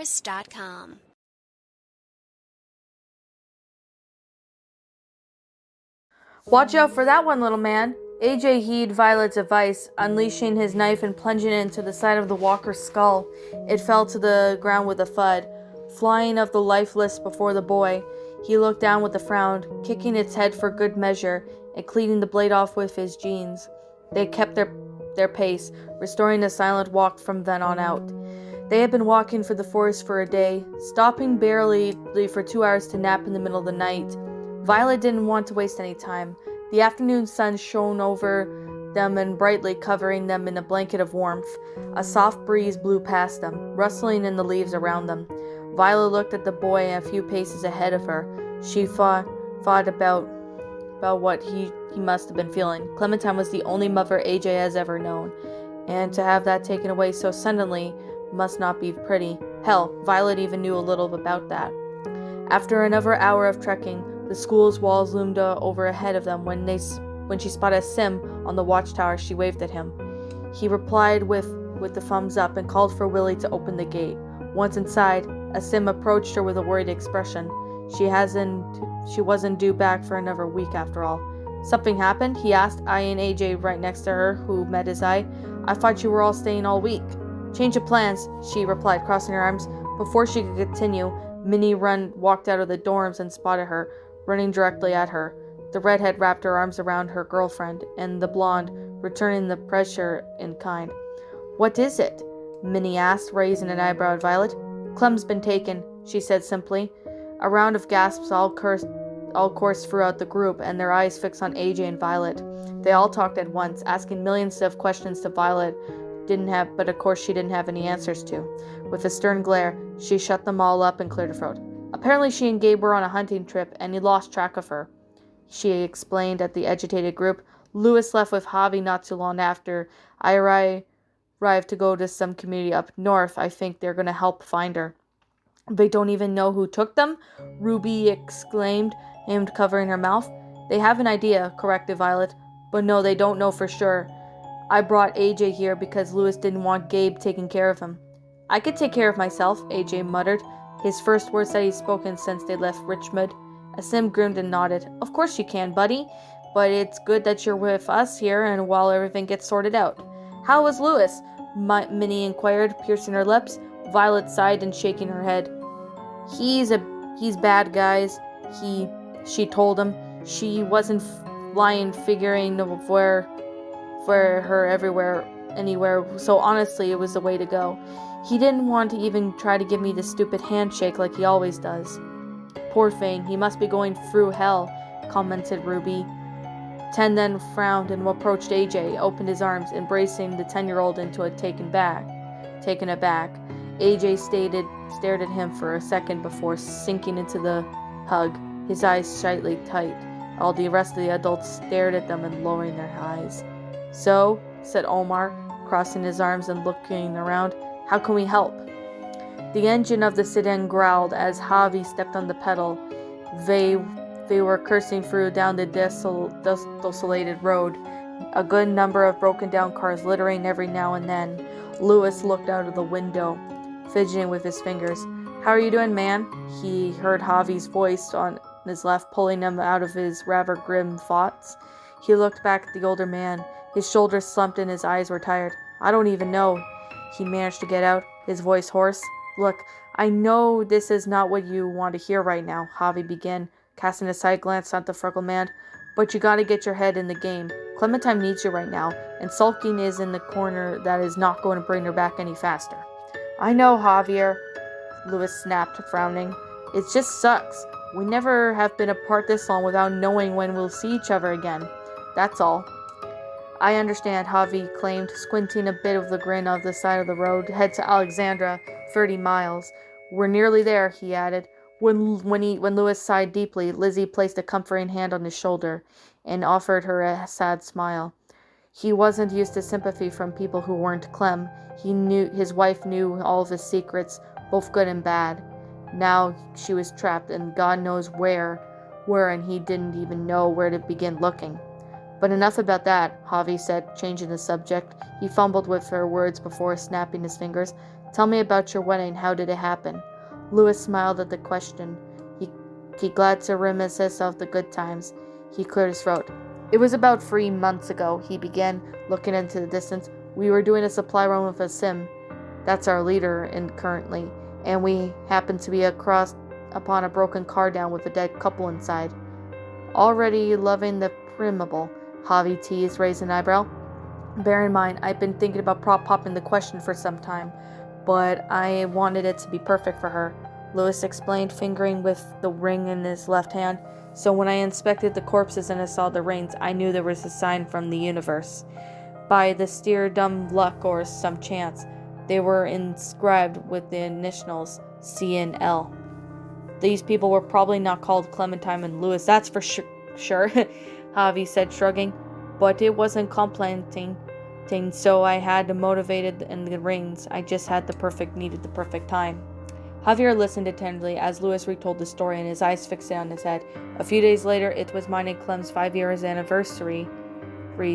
www.thebrewers.com. Watch out for that one, little man. AJ heeded Violet's advice, unleashing his knife and plunging it into the side of the walker's skull. It fell to the ground with a thud, flying of the lifeless before the boy. He looked down with a frown, kicking its head for good measure, and cleaning the blade off with his jeans. They kept their pace, restoring a silent walk from then on out. They had been walking for the forest for a day, stopping barely for 2 hours to nap in the middle of the night. Violet didn't want to waste any time. The afternoon sun shone over them and brightly covering them in a blanket of warmth. A soft breeze blew past them, rustling in the leaves around them. Violet looked at the boy a few paces ahead of her. She thought about what he must have been feeling. Clementine was the only mother AJ has ever known, and to have that taken away so suddenly must not be pretty. Hell, Violet even knew a little about that. After another hour of trekking, the school's walls loomed over ahead of them. When she spotted Sim on the watchtower, she waved at him. He replied with the thumbs up and called for Willie to open the gate. Once inside, Sim approached her with a worried expression. She wasn't due back for another week after all. Something happened? He asked, eyeing AJ right next to her, who met his eye. I thought you were all staying all week. Change of plans, she replied, crossing her arms. Before she could continue, Minnie walked out of the dorms and spotted her, running directly at her. The redhead wrapped her arms around her girlfriend, and the blonde, returning the pressure in kind. What is it? Minnie asked, raising an eyebrow at Violet. Clem's been taken, she said simply. A round of gasps all coursed throughout the group, and their eyes fixed on AJ and Violet. They all talked at once, asking millions of questions to Violet, but of course she didn't have any answers to. With a stern glare, she shut them all up and cleared her throat. Apparently she and Gabe were on a hunting trip, and he lost track of her, she explained at the agitated group. Lewis left with Javi not too long after. I arrived to go to some community up north. I think they're going to help find her. They don't even know who took them? Ruby exclaimed, covering her mouth. They have an idea, corrected Violet, but no, they don't know for sure. I brought AJ here because Lewis didn't want Gabe taking care of him. I could take care of myself, AJ muttered, his first words that he'd spoken since they left Richmond. Sim grinned and nodded. Of course you can, buddy, but it's good that you're with us here and while everything gets sorted out. How is Lewis? Minnie inquired, piercing her lips. Violet sighed and shaking her head. He's bad, guys. She told him. She wasn't lying, figuring for her anywhere, so honestly it was the way to go. He didn't want to even try to give me the stupid handshake like he always does. Poor thing, he must be going through hell, commented Ruby. Ten then frowned and approached AJ, opened his arms, embracing the 10-year-old into a taken aback. AJ stared at him for a second before sinking into the hug, his eyes slightly tight. All the rest of the adults stared at them and lowering their eyes. So, said Omar, crossing his arms and looking around, how can we help? The engine of the sedan growled as Javi stepped on the pedal. They were cursing through down the desolated road, a good number of broken down cars littering every now and then. Lewis looked out of the window, fidgeting with his fingers. How are you doing, man? He heard Javi's voice on his left, pulling him out of his rather grim thoughts. He looked back at the older man. His shoulders slumped and his eyes were tired. I don't even know, he managed to get out, his voice hoarse. Look, I know this is not what you want to hear right now, Javi began, casting a side glance at the freckled man, but you gotta get your head in the game. Clementine needs you right now, and sulking is in the corner that is not going to bring her back any faster. I know, Javier, Lewis snapped, frowning. It just sucks. We never have been apart this long without knowing when we'll see each other again. That's all. I understand, Javi claimed, squinting a bit of the grin of the side of the road. Head to Alexandra, 30 miles. We're nearly there, he added. When Lewis sighed deeply, Lizzie placed a comforting hand on his shoulder and offered her a sad smile. He wasn't used to sympathy from people who weren't Clem. His wife knew all of his secrets, both good and bad. Now she was trapped, and God knows where, and he didn't even know where to begin looking. But enough about that, Javi said, changing the subject. He fumbled with her words before snapping his fingers. Tell me about your wedding. How did it happen? Louis smiled at the question. He glad to reminisce of the good times. He cleared his throat. It was about 3 months ago, he began, looking into the distance. We were doing a supply run with a sim. That's our leader currently. And we happened to be upon a broken car down with a dead couple inside. Already loving the primable, Javi teased, raising an eyebrow. Bear in mind, I've been thinking about popping the question for some time, but I wanted it to be perfect for her, Louis explained, fingering with the ring in his left hand. So when I inspected the corpses and I saw the rings, I knew there was a sign from the universe. By the steer dumb luck or some chance, they were inscribed with the initials C and L. These people were probably not called Clementine and Louis, that's for sure, Javi said, shrugging. But it wasn't complimenting, so I had motivated in the rings. I just needed the perfect time. Javier listened attentively as Louis retold the story, and his eyes fixated on his head. A few days later, it was mine and Clem's 5-year anniversary,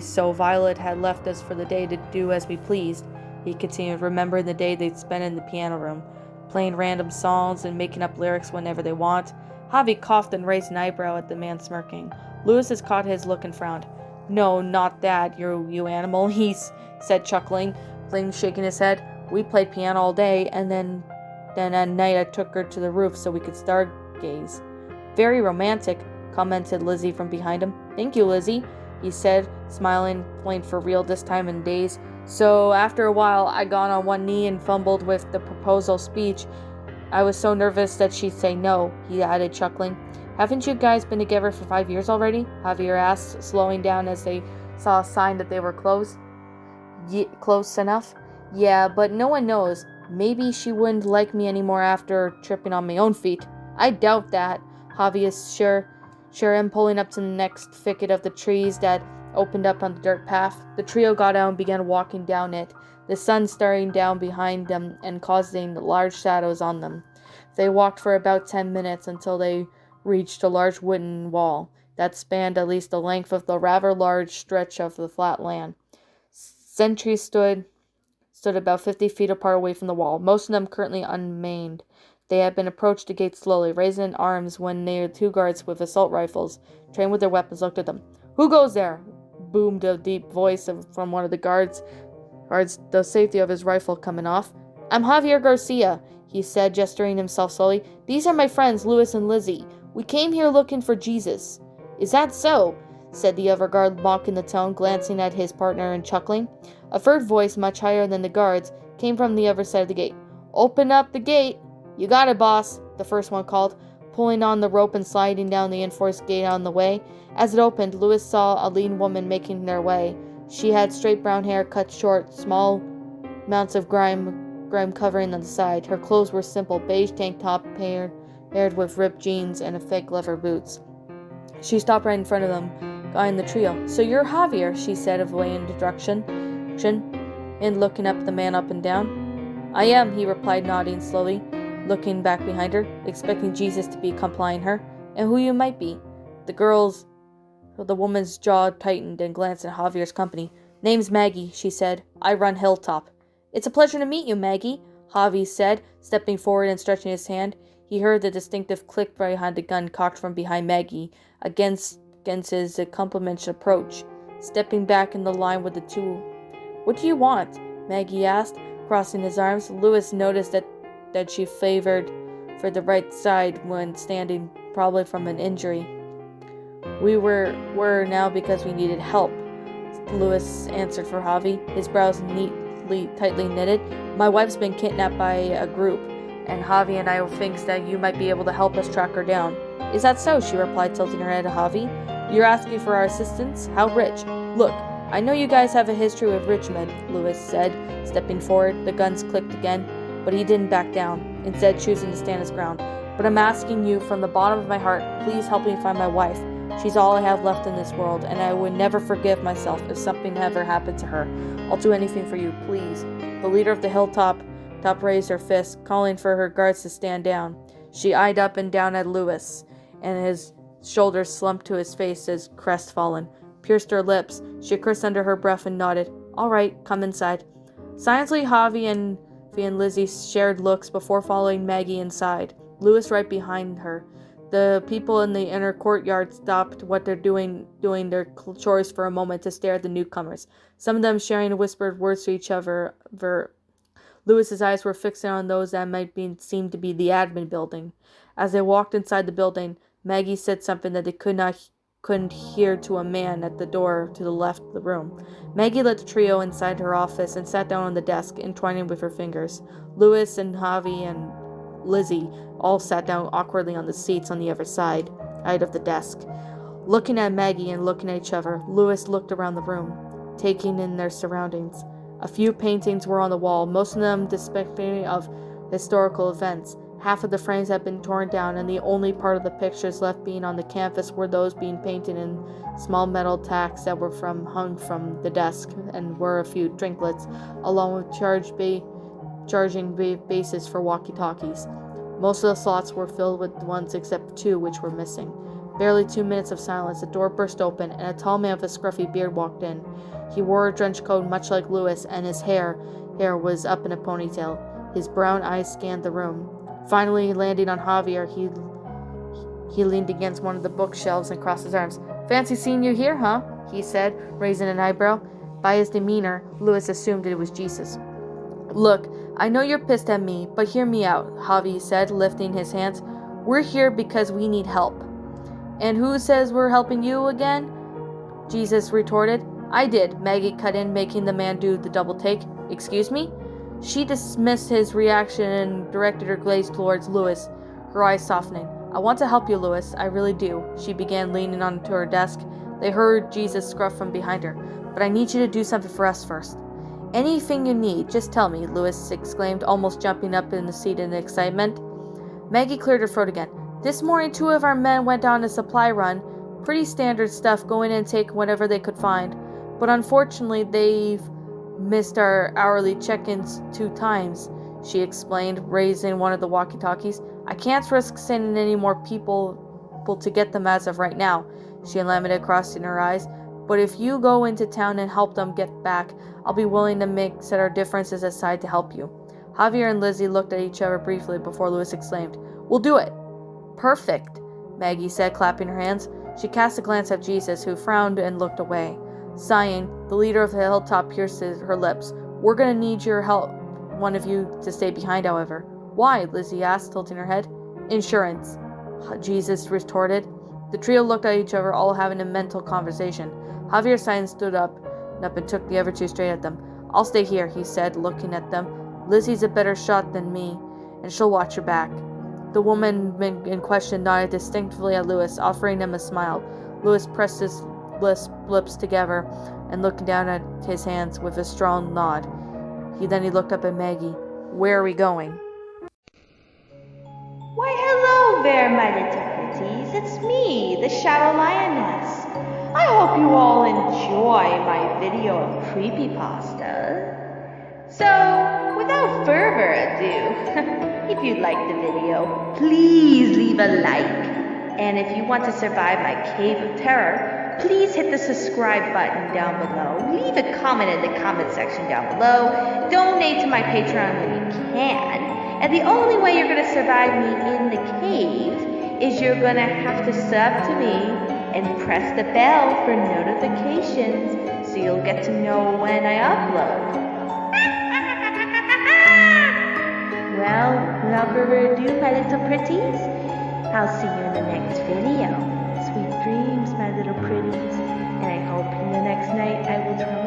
so Violet had left us for the day to do as we pleased. He continued, remembering the day they'd spent in the piano room, playing random songs and making up lyrics whenever they want. Javi coughed and raised an eyebrow at the man smirking. Louis caught his look and frowned. No, not that, you animal, he said, chuckling, plain shaking his head. We played piano all day, and then at night I took her to the roof so we could stargaze. Very romantic, commented Lizzie from behind him. Thank you, Lizzie, he said, smiling, playing for real this time in days. So after a while, I got on one knee and fumbled with the proposal speech. I was so nervous that she'd say no, he added, chuckling. Haven't you guys been together for 5 years already? Javier asked, slowing down as they saw a sign that they were close enough. Yeah, but no one knows. Maybe she wouldn't like me anymore after tripping on my own feet. I doubt that, Javi is sure, and pulling up to the next thicket of the trees that opened up on the dirt path. The trio got out and began walking down it, the sun staring down behind them and causing large shadows on them. They walked for about 10 minutes until they reached a large wooden wall that spanned at least the length of the rather large stretch of the flat land. Sentries stood about 50 feet apart away from the wall, most of them currently unmanned. They had been approached the gate slowly, raising arms when the 2 guards with assault rifles, trained with their weapons, looked at them. Who goes there? Boomed a deep voice from one of the guards, the safety of his rifle coming off. I'm Javier Garcia, he said, gesturing himself slowly. These are my friends, Louis and Lizzie. We came here looking for Jesus. Is that so? Said the other guard, mocking the tone, glancing at his partner and chuckling. A third voice, much higher than the guards, came from the other side of the gate. Open up the gate. You got it, boss, the first one called, pulling on the rope and sliding down the enforced gate on the way. As it opened, Louis saw a lean woman making their way. She had straight brown hair cut short, small mounts of grime covering on the side. Her clothes were simple, beige tank top paired with ripped jeans and fake leather boots. She stopped right in front of them, eyeing the trio. So you're Javier, she said, of way introduction, and looking up the man up and down. I am, he replied, nodding slowly, looking back behind her, expecting Jesus to be accompanying her, and who you might be. The woman's jaw tightened and glanced at Javier's company. Name's Maggie, she said. I run Hilltop. It's a pleasure to meet you, Maggie, Javi said, stepping forward and stretching his hand. He heard the distinctive click behind the gun cocked from behind Maggie, against his accompanist's approach, stepping back in the line with the 2. What do you want? Maggie asked, crossing his arms. Louis noticed that she favored for the right side when standing, probably from an injury. We were now because we needed help, Louis answered for Javi, his brows tightly knitted. My wife's been kidnapped by a group, and Javi and I thinks that you might be able to help us track her down. Is that so? She replied, tilting her head to Javi. You're asking for our assistance? How rich? Look, I know you guys have a history with rich men, Louis said, stepping forward. The guns clicked again, but he didn't back down, instead choosing to stand his ground. But I'm asking you from the bottom of my heart, please help me find my wife. She's all I have left in this world, and I would never forgive myself if something ever happened to her. I'll do anything for you, please. The leader of the Hilltop raised her fist, calling for her guards to stand down. She eyed up and down at Louis, and his shoulders slumped to his face as crestfallen. Pierced her lips. She cursed under her breath and nodded. All right, come inside. Silently, Javi and Sophie and Lizzie shared looks before following Maggie inside, Louis right behind her. The people in the inner courtyard stopped what they're doing their chores for a moment to stare at the newcomers, some of them sharing whispered words to each other. Louis's eyes were fixed on those that seem to be the admin building. As they walked inside the building, Maggie said something that they couldn't hear to a man at the door to the left of the room. Maggie led the trio inside her office and sat down on the desk, entwining with her fingers. Louis and Javi and Lizzie all sat down awkwardly on the seats on the other side of the desk. Looking at Maggie and looking at each other, Louis looked around the room, taking in their surroundings. A few paintings were on the wall, most of them depicting of historical events. Half of the frames had been torn down, and the only part of the pictures left being on the canvas were those being painted in small metal tacks that were hung from the desk, and were a few trinkets, along with charging bases for walkie-talkies. Most of the slots were filled with ones except two which were missing. Barely 2 minutes of silence, the door burst open, and a tall man with a scruffy beard walked in. He wore a trench coat much like Louis, and his hair was up in a ponytail. His brown eyes scanned the room. Finally, landing on Javier, he leaned against one of the bookshelves and crossed his arms. "Fancy seeing you here, huh?" he said, raising an eyebrow. By his demeanor, Louis assumed it was Jesus. "Look, I know you're pissed at me, but hear me out," Javi said, lifting his hands. "We're here because we need help." "And who says we're helping you again?" Jesus retorted. "I did," Maggie cut in, making the man do the double take. "Excuse me?" She dismissed his reaction and directed her gaze towards Louis, her eyes softening. "I want to help you, Louis. I really do." She began leaning onto her desk. They heard Jesus' scruff from behind her. "But I need you to do something for us first." "Anything you need, just tell me," Louis exclaimed, almost jumping up in the seat in excitement. Maggie cleared her throat again. "This morning 2 of our men went on a supply run. Pretty standard stuff, going in and taking whatever they could find. But unfortunately, they've missed our hourly check-ins 2 times, she explained, raising one of the walkie-talkies. "I can't risk sending any more people to get them as of right now," she lamented, crossing her eyes. "But if you go into town and help them get back, I'll be willing to set our differences aside to help you." Javier and Lizzie looked at each other briefly before Louis exclaimed, "We'll do it." "Perfect," Maggie said, clapping her hands. She cast a glance at Jesus, who frowned and looked away. Sighing, the leader of the hilltop pierced her lips. "We're going to need your help, one of you to stay behind, however." "Why?" Lizzie asked, tilting her head. "Insurance," Jesus retorted. The trio looked at each other, all having a mental conversation. Javier Sainz stood up and took the other 2 straight at them. "I'll stay here," he said, looking at them. "Lizzie's a better shot than me, and she'll watch your back." The woman in question nodded distinctly at Louis, offering him a smile. Louis pressed his lips together and looked down at his hands with a strong nod. Then he looked up at Maggie. "Where are we going?" Why, hello there, my little pretties. It's me, the Shadow Lioness. I hope you all enjoy my video of creepypasta. So, without further ado, if you liked the video, please leave a like. And if you want to survive my cave of terror, please hit the subscribe button down below. Leave a comment in the comment section down below. Donate to my Patreon when you can. And the only way you're going to survive me in the cave is you're going to have to sub to me and press the bell for notifications so you'll get to know when I upload. Well, without further ado, my little pretties, I'll see you in the next video. Sweet dreams, my little pretties, and I hope in the next night I will try